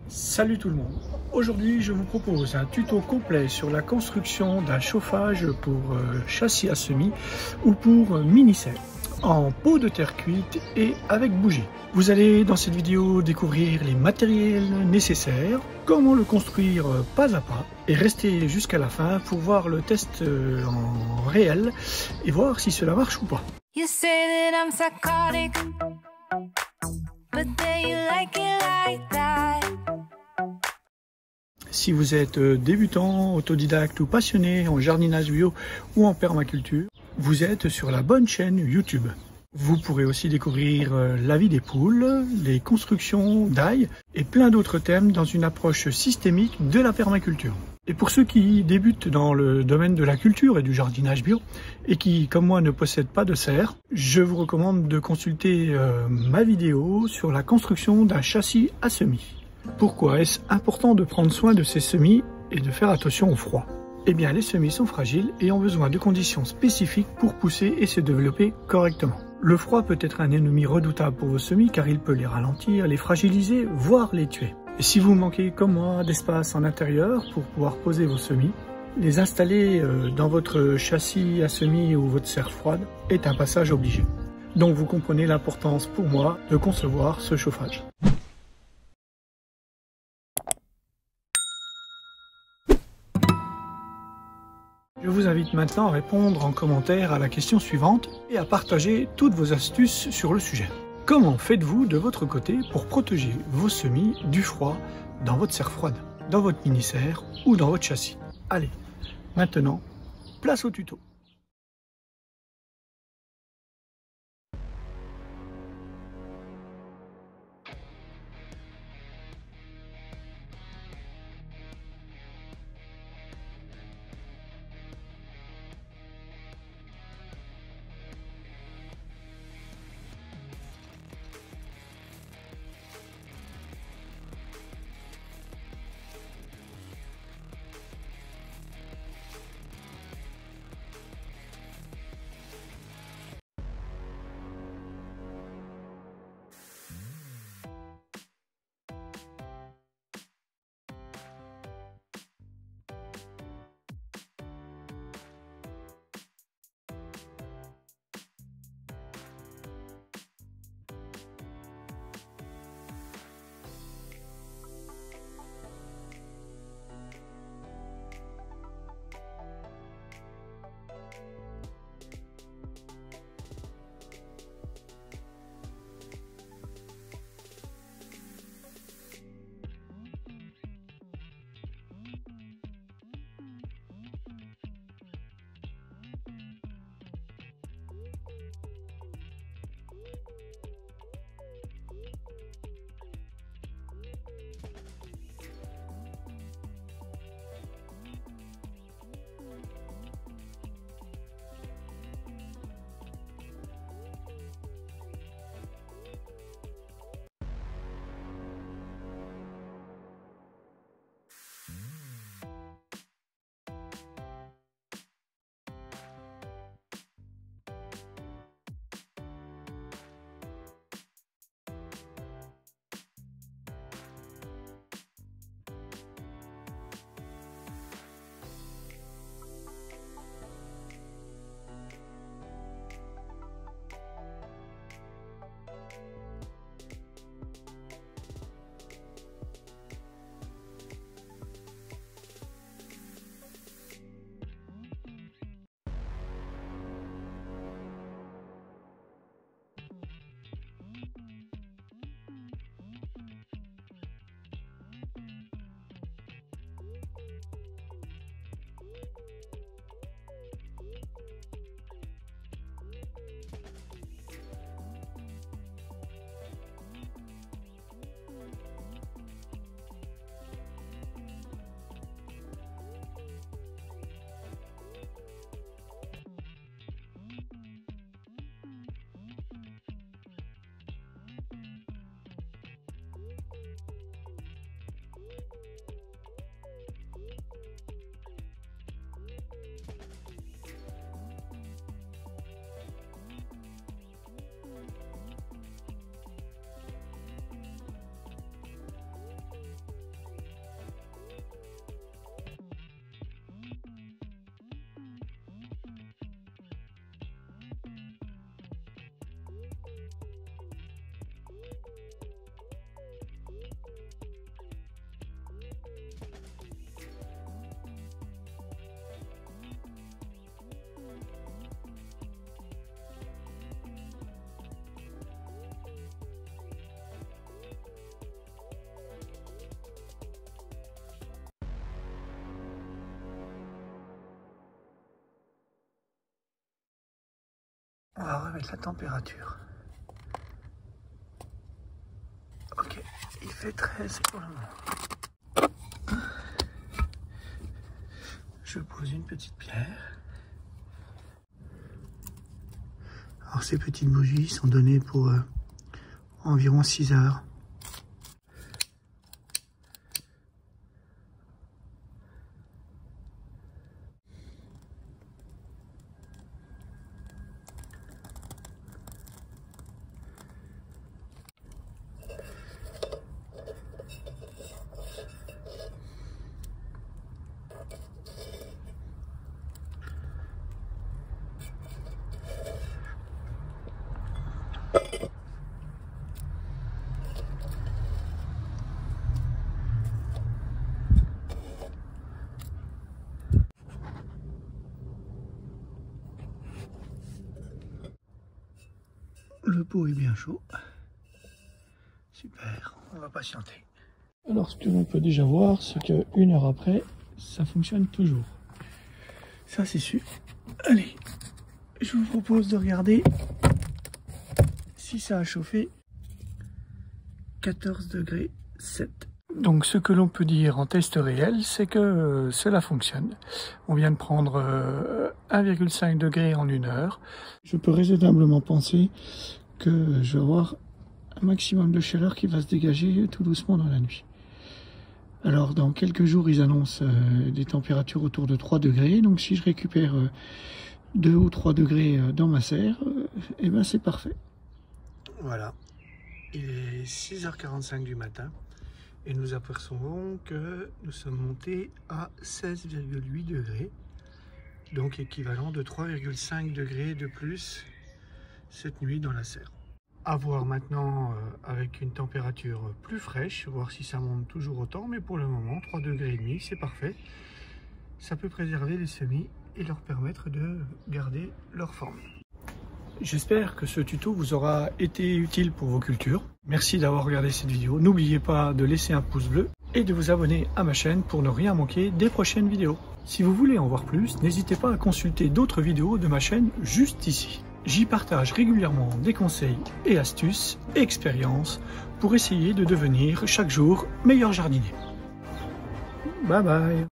Salut tout le monde. Aujourd'hui je vous propose un tuto complet sur la construction d'un chauffage pour châssis à semis ou pour mini-serre en pot de terre cuite et avec bougie. Vous allez dans cette vidéo découvrir les matériels nécessaires, comment le construire pas à pas et rester jusqu'à la fin pour voir le test en réel et voir si cela marche ou pas. You say that I'm psychotic, but then you like it like that. Si vous êtes débutant, autodidacte ou passionné en jardinage bio ou en permaculture, vous êtes sur la bonne chaîne YouTube. Vous pourrez aussi découvrir la vie des poules, les constructions d'ail et plein d'autres thèmes dans une approche systémique de la permaculture. Et pour ceux qui débutent dans le domaine de la culture et du jardinage bio et qui, comme moi, ne possèdent pas de serre, je vous recommande de consulter ma vidéo sur la construction d'un châssis à semis. Pourquoi est-ce important de prendre soin de ces semis et de faire attention au froid? Eh bien, les semis sont fragiles et ont besoin de conditions spécifiques pour pousser et se développer correctement. Le froid peut être un ennemi redoutable pour vos semis car il peut les ralentir, les fragiliser, voire les tuer. Et si vous manquez, comme moi, d'espace en intérieur pour pouvoir poser vos semis, les installer dans votre châssis à semis ou votre serre froide est un passage obligé. Donc vous comprenez l'importance pour moi de concevoir ce chauffage. Je vous invite maintenant à répondre en commentaire à la question suivante et à partager toutes vos astuces sur le sujet. Comment faites-vous de votre côté pour protéger vos semis du froid dans votre serre froide, dans votre mini-serre ou dans votre châssis? Allez, maintenant, place au tuto. On va remettre la température. Ok, il fait 13 pour le moment. Je pose une petite pierre. Alors ces petites bougies sont données pour environ 6 heures. Le pot est bien chaud. Super, on va patienter. Alors ce que l'on peut déjà voir, c'est qu'une heure après, ça fonctionne toujours. Ça c'est sûr. Allez, je vous propose de regarder si ça a chauffé. 14 degrés 7. Donc ce que l'on peut dire en test réel, c'est que cela fonctionne. On vient de prendre 1,5 degré en 1 heure. Je peux raisonnablement penser que je vais avoir un maximum de chaleur qui va se dégager tout doucement dans la nuit. Alors dans quelques jours, ils annoncent des températures autour de 3 degrés. Donc si je récupère 2 ou 3 degrés dans ma serre, et ben c'est parfait. Voilà, il est 6h45 du matin. Et nous apercevons que nous sommes montés à 16,8 degrés, donc équivalent de 3,5 degrés de plus cette nuit dans la serre. À voir maintenant avec une température plus fraîche, voir si ça monte toujours autant, mais pour le moment 3,5 degrés, c'est parfait. Ça peut préserver les semis et leur permettre de garder leur forme. J'espère que ce tuto vous aura été utile pour vos cultures. Merci d'avoir regardé cette vidéo. N'oubliez pas de laisser un pouce bleu et de vous abonner à ma chaîne pour ne rien manquer des prochaines vidéos. Si vous voulez en voir plus, n'hésitez pas à consulter d'autres vidéos de ma chaîne juste ici. J'y partage régulièrement des conseils et astuces et expériences pour essayer de devenir chaque jour meilleur jardinier. Bye bye.